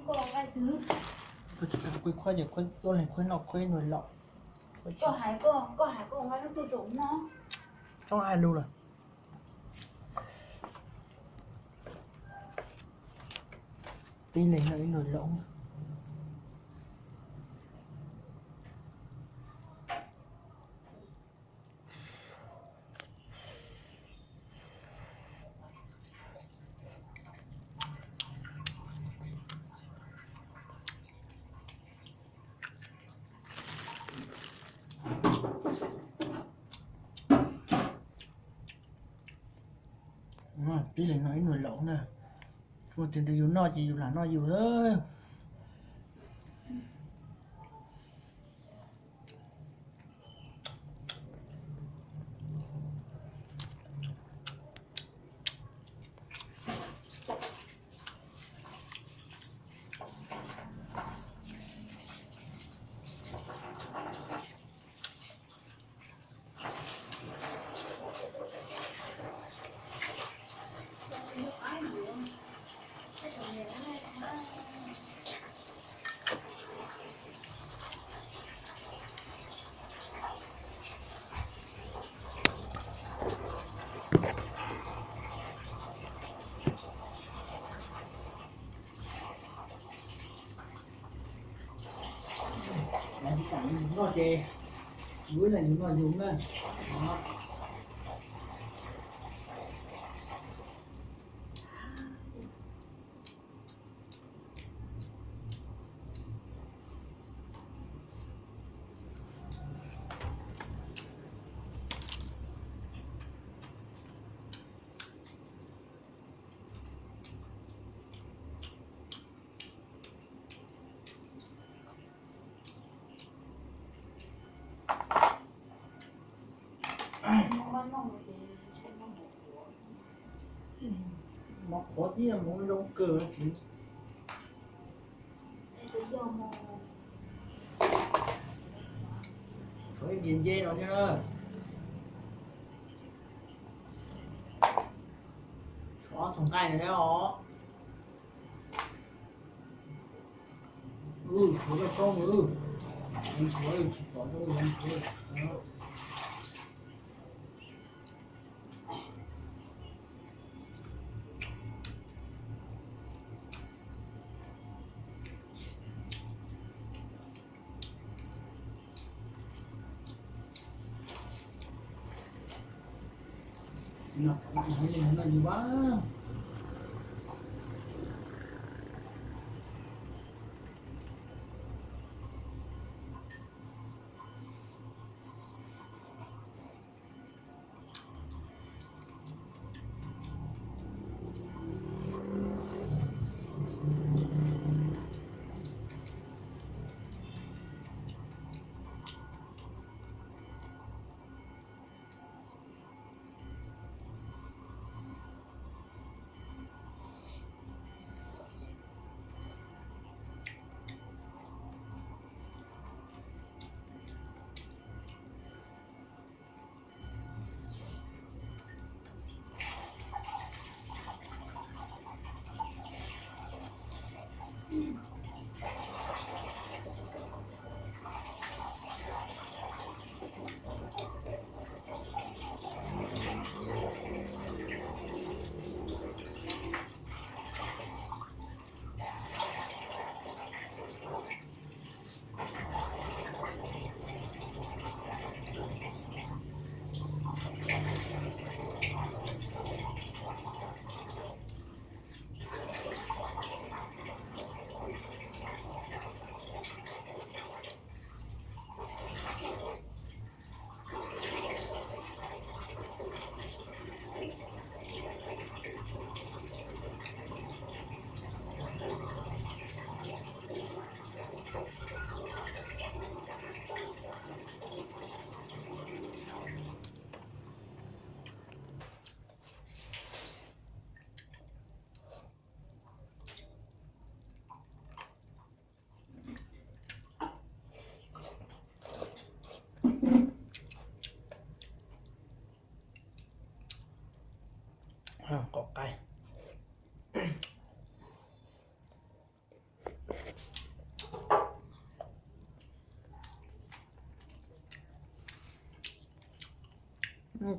có cái thứ tôi chỉ cần quay khoai để quay tôi này quay nọ quay nồi lọ có hai con cái nó tôi rụng nó trong hai luôn rồi tí lấy nó nồi lọ tí lấy nó nồi lẩu nè một tiền từ nó chỉ là nó nhiều thôi là chỉ cảnh những nó chè dưới là những nó dùng lên đó nó khó tí là muốn đâu cờ chứ thôi điền dê nó nha xóa thùng cây này thấy không xóa cái xong em xóa thì chỉ bỏ cho em xóa đó nó là gì quá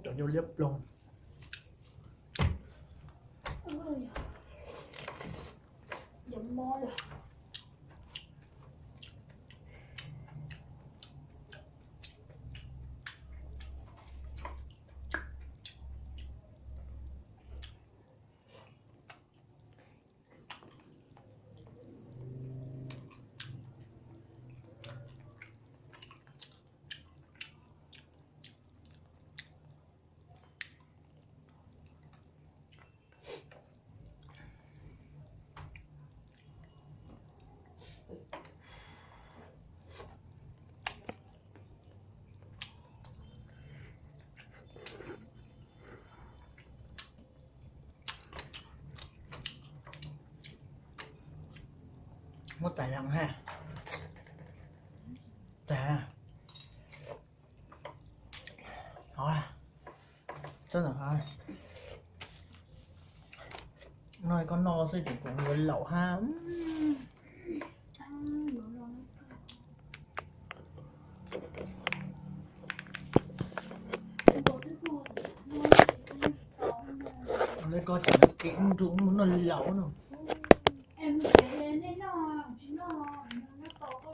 cho vô liếp luôn. Ôi, giọng môi rồi. Mất tài lặng ha. Tà. Thôi. Rất là thôi. Nói con no sẽ chỉ có người lẩu ha. Lấy con chỉ là kỹ trúng muốn nó lẩu nữa. Em kể lên đấy nó to có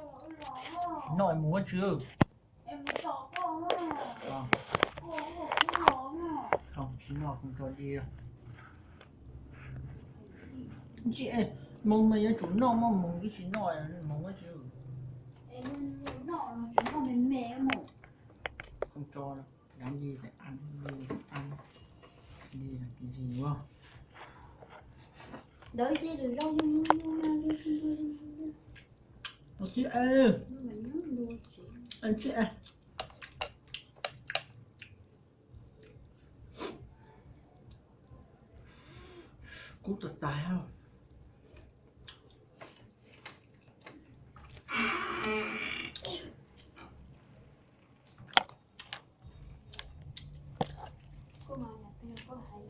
lỗ. Nội múa chưa? Em to có Vâng. Có Không, chị nó không cho đi đâu. Chị ơi, mong mày chủ nó mà mong cái chị nội mong cái chứ. em nó chúng nó mềm mềm mà. Không cho đâu. Làm gì phải ăn, gì phải ăn. Đây là cái gì quá. Đợi chị rồi rau Chị ơi. chị. Anh chị ơi. Cú tuyệt tài không? Cô mà nhà tiêu có hay.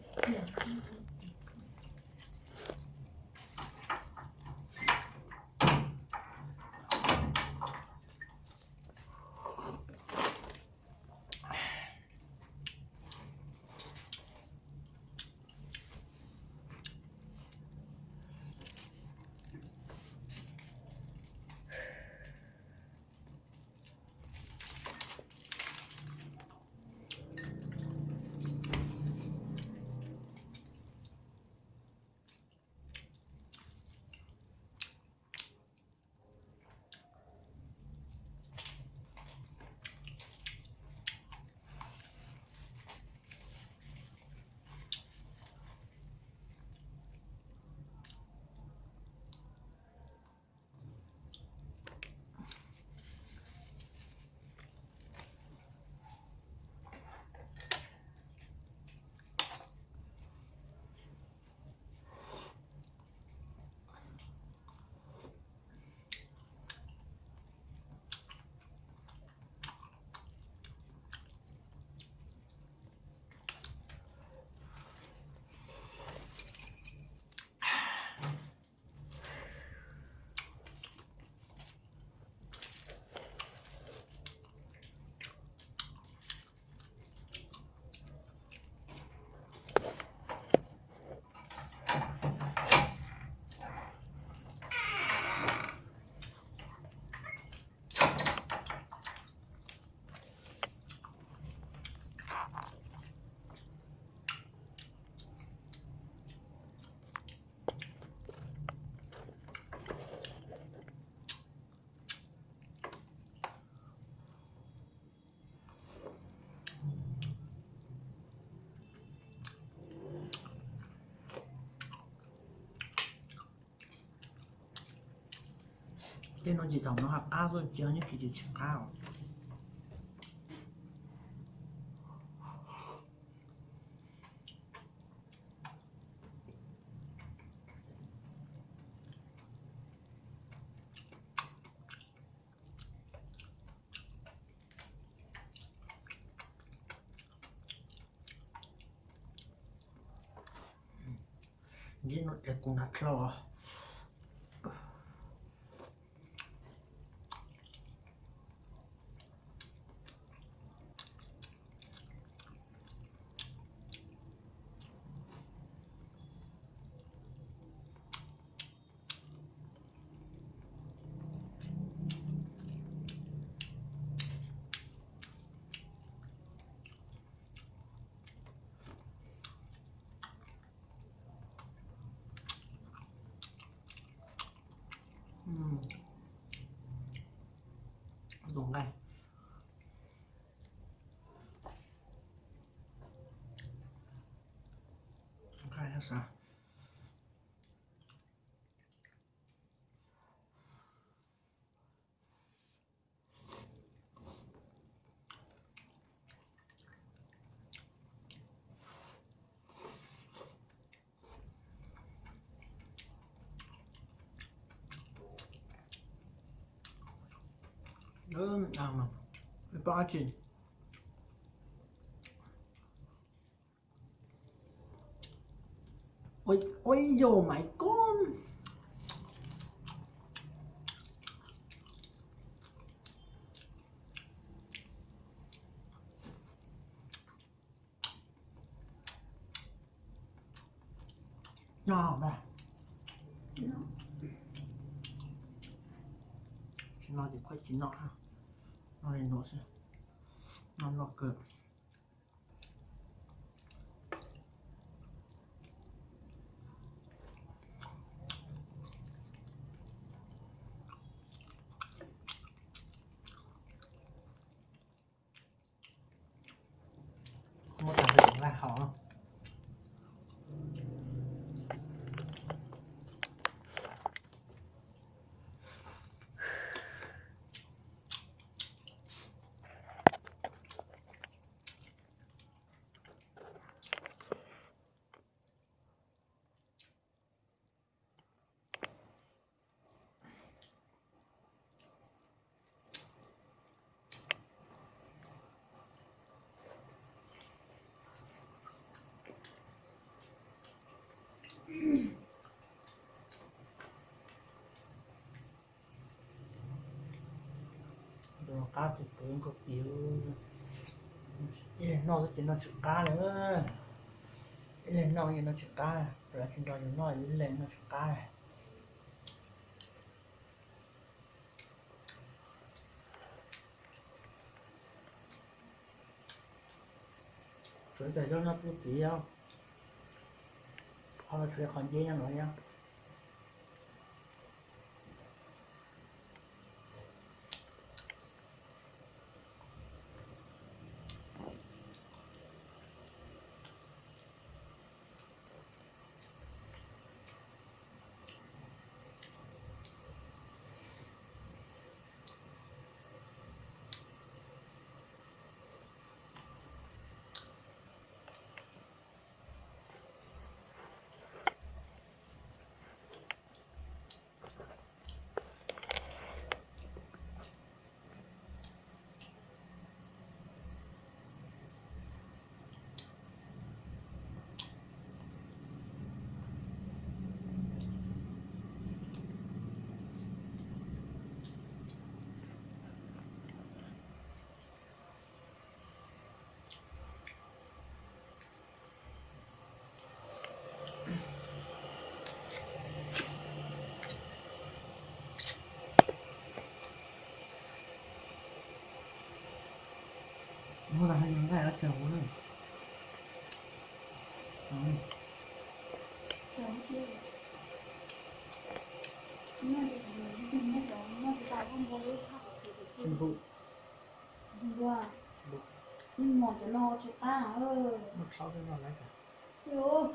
Thế nó chỉ tổng nó học áo rồi chứ những cái gì chẳng cao. Vậy nó đẹp cũng nát lo. Dùng ngay khai là sao mà cái ba chị ôi ôi dồi mày con nhỏ này nó thì quay chín nọ ha nó này nọ xem nó lọt cửa một thằng được là họ đồ cá thì cũng có kiểu nó thì nó chữ cá nữa lên nó như nó chữ cá rồi chúng ta nó lên nó chữ cá rồi tại cho nó cứ tí không hoặc là chuyện còn dễ nhau nữa nha nó là hai cái ở chầu nữa xin vụ nhưng mà cho nó cho ta một sáu cái nào đấy cả rồi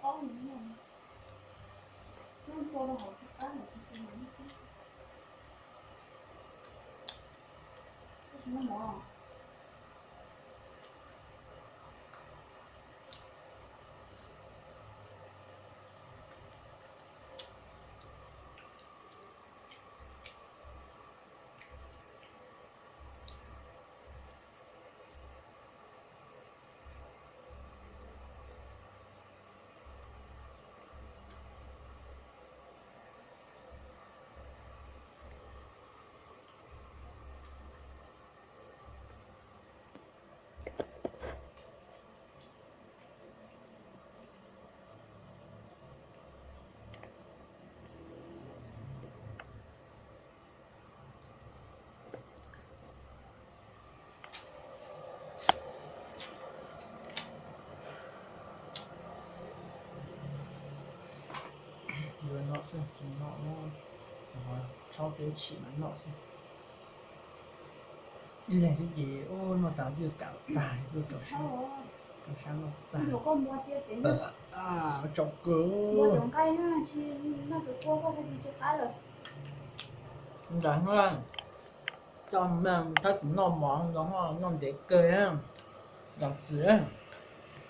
có những này nó có đâu cho ta nó mỏ rồi nó sẽ chỉ nó cháu chơi chỉ mà nó xem đi lên cái gì ô nó tạo vừa cạo tài vừa trò Sao sáng nó tài rồi con mua tiêu tiền nữa chọc mua cửa trồng cây ha chứ nó được qua có cái gì cho cái rồi chẳng là cho mình thấy cũng nó món nó để cười á dọc dứa